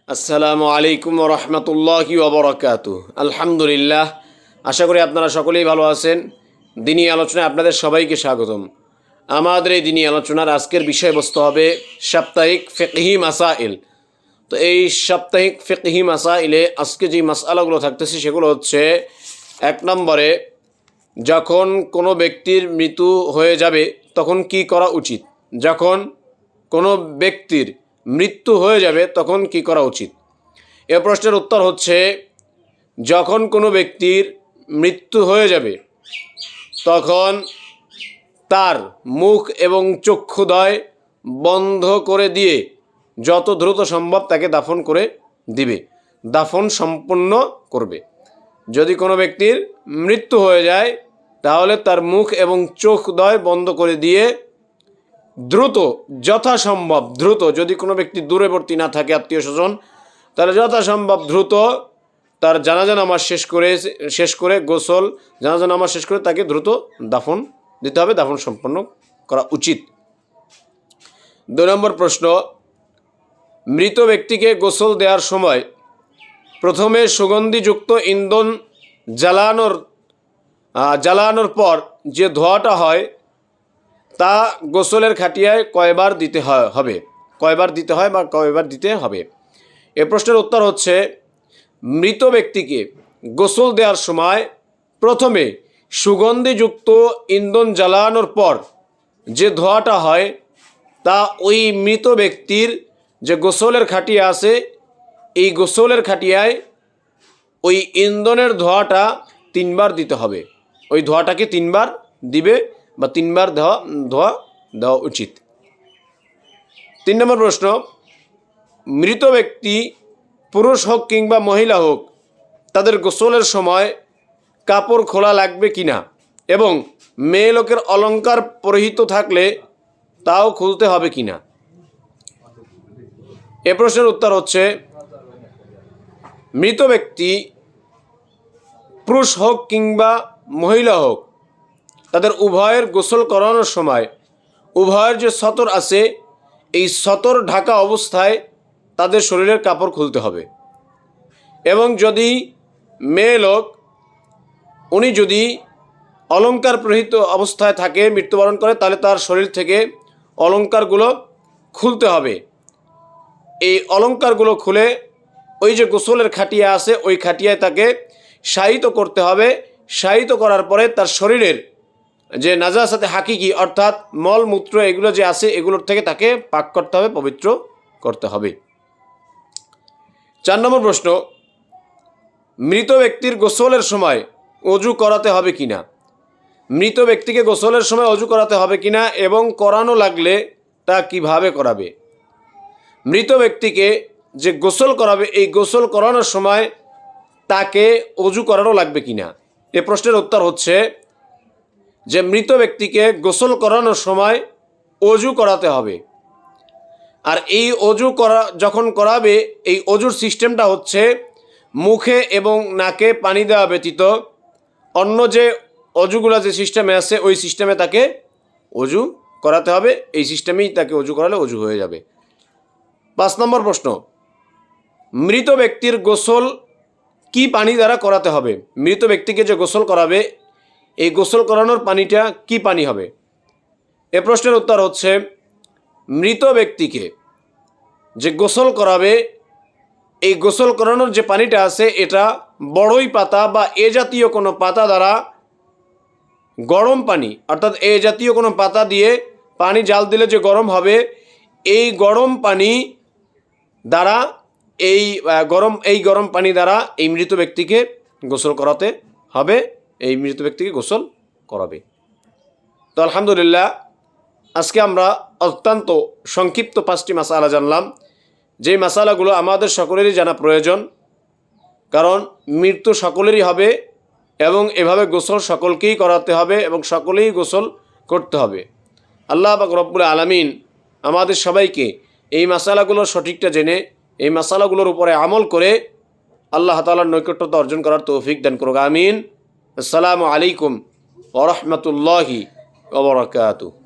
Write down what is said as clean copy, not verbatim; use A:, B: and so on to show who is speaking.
A: আসসালামু আলাইকুম রহমতুল্লাহি ওবরাকাতু। আলহামদুলিল্লাহ, আশা করি আপনারা সকলেই ভালো আছেন। দিনী আলোচনায় আপনাদের সবাইকে স্বাগতম। আমাদের এই দিনী আলোচনার আজকের বিষয়বস্তু হবে সাপ্তাহিক ফিকহি মাসাইল। তো এই সাপ্তাহিক ফিকহি মাসাইলে আজকে যে মাসআলাগুলো থাকতেছে সেগুলো হচ্ছে, 1 নম্বরে, যখন কোনো ব্যক্তির মৃত্যু হয়ে যাবে তখন কি করা উচিত। যখন কোনো ব্যক্তির মৃত্যু হয়ে যাবে তখন কি করা উচিত। এ প্রশ্নের উত্তর হচ্ছে, যখন কোনো ব্যক্তির মৃত্যু হয়ে যাবে তখন তার মুখ এবং চক্ষুদ্বয় বন্ধ করে দিয়ে যত দ্রুত সম্ভব তাকে দাফন করে দিবে, দাফন সম্পন্ন করবে। যদি কোনো ব্যক্তির মৃত্যু হয়ে যায় তাহলে তার মুখ এবং চোখদ্বয় বন্ধ করে দিয়ে দ্রুত, যথাসম্ভব দ্রুত, যদি কোনো ব্যক্তি দূরবর্তী না থাকে আত্মীয় স্বজন, তাহলে যথাসম্ভব দ্রুত তার জানাজা নামাজ শেষ করে গোসল, জানাজা নামাজ শেষ করে তাকে দ্রুত দাফন দিতে হবে, দাফন সম্পন্ন করা উচিত। 2 নম্বর প্রশ্ন, মৃত ব্যক্তিকে গোসল দেওয়ার সময় প্রথমে সুগন্ধিযুক্ত ইন্ধন জ্বালানোর পর যে ধোঁয়াটা হয় তা গোসলের খাটিয়ায় কয়বার দিতে হবে, কয়বার দিতে হবে। এ প্রশ্নের উত্তর হচ্ছে, মৃত ব্যক্তিকে গোসল দেওয়ার সময় প্রথমে সুগন্ধিযুক্ত ইন্ধন জ্বালানোর পর যে ধোঁয়াটা হয় তা ওই মৃত ব্যক্তির যে গোসলের খাটিয়া আছে এই গোসলের খাটিয়ায় ওই ইন্ধনের ধোঁয়াটা 3 বার দিতে হবে। ওই ধোঁয়াটাকে 3 বার দিবে বা 3 বার ধোয়া দেওয়া উচিত। 3 নম্বর প্রশ্ন, মৃত ব্যক্তি পুরুষ হোক কিংবা মহিলা হোক তাদের গোসলের সময় কাপড় খোলা লাগবে কিনা এবং মেয়ে লোকের অলংকার পরিহিত থাকলে তাও খুলতে হবে কিনা। এ প্রশ্নের উত্তর হচ্ছে, মৃত ব্যক্তি পুরুষ হোক কিংবা মহিলা হোক তাদের উভয়ের গোসল করানোর সময় উভয়ের যে সতর আছে এই সতর ঢাকা অবস্থায় তাদের শরীরের কাপড় খুলতে হবে। এবং যদি মেয়ে লোক উনি যদি অলংকার পরিহিত অবস্থায় থাকে, মৃত্যুবরণ করে, তাহলে তার শরীর থেকে অলংকারগুলো খুলতে হবে। এই অলংকারগুলো খুলে ওই যে গোসলের খাটিয়া আছে ওই খাটিয়ায় তাকে শায়িত করতে হবে। শায়িত করার পরে তার শরীরের যে নাজাসাতে হাকিকি অর্থাৎ মলমূত্র এগুলো যে আছে এগুলোর থেকে তাকে পাক করতে হবে, পবিত্র করতে হবে। 4 নম্বর প্রশ্ন, মৃত ব্যক্তির গোসলের সময় অজু করাতে হবে কিনা। মৃত ব্যক্তিকে গোসলের সময় অজু করাতে হবে কিনা এবং করানো লাগলে তা কিভাবে করাবে। মৃত ব্যক্তিকে যে গোসল করাবে এই গোসল করানোর সময় তাকে অজু করানো লাগবে কিনা। এ প্রশ্নের উত্তর হচ্ছে যে মৃত ব্যক্তিকে গোসল করানোর সময় অজু করাতে হবে। আর এই অজু যখন করাবে এই অজুর সিস্টেমটা হচ্ছে, মুখে এবং নাকে পানি দেওয়া ব্যতীত অন্য যে অজুগুলো যে সিস্টেমে আছে ওই সিস্টেমে তাকে অজু করাতে হবে। এই সিস্টেমেই তাকে অজু করালে অজু হয়ে যাবে। 5 নম্বর প্রশ্ন, মৃত ব্যক্তির গোসল কি পানি দ্বারা করাতে হবে। মৃত ব্যক্তিকে যে গোসল করাবে এই গোসল করানোর পানিটা কি পানি হবে। এ প্রশ্নের উত্তর হচ্ছে, মৃত ব্যক্তিকে যে গোসল করাবে এই গোসল করানোর যে পানিটা আছে এটা বড়ই পাতা বা এ জাতীয় কোনো পাতা দ্বারা গরম পানি, অর্থাৎ এ জাতীয় কোনো পাতা দিয়ে পানি জাল দিলে যে গরম হবে এই গরম পানি দ্বারা এই গরম পানি দ্বারা এই মৃত ব্যক্তিকে গোসল করাতে হবে, এই মৃত ব্যক্তিকে গোসল করাবে। তো আলহামদুলিল্লাহ, আজকে আমরা অত্যন্ত সংক্ষিপ্ত 5টি মাসালা জানলাম, যেই মাসালাগুলো আমাদের সকলেরই জানা প্রয়োজন, কারণ মৃত্যু সকলেরই হবে এবং এভাবে গোসল সকলকেই করাতে হবে এবং সকলেই গোসল করতে হবে। আল্লাহ পাক রব্বুল আলামিন আমাদের সবাইকে এই মাসালাগুলোর সঠিকটা জেনে এই মাসালাগুলোর উপরে আমল করে আল্লাহ তাআলার নৈকট্যতা অর্জন করার তৌফিক দান করুক। আমিন। আসসালামু আলাইকুম ওয়া রাহমাতুল্লাহি ওয়া বারাকাতুহু।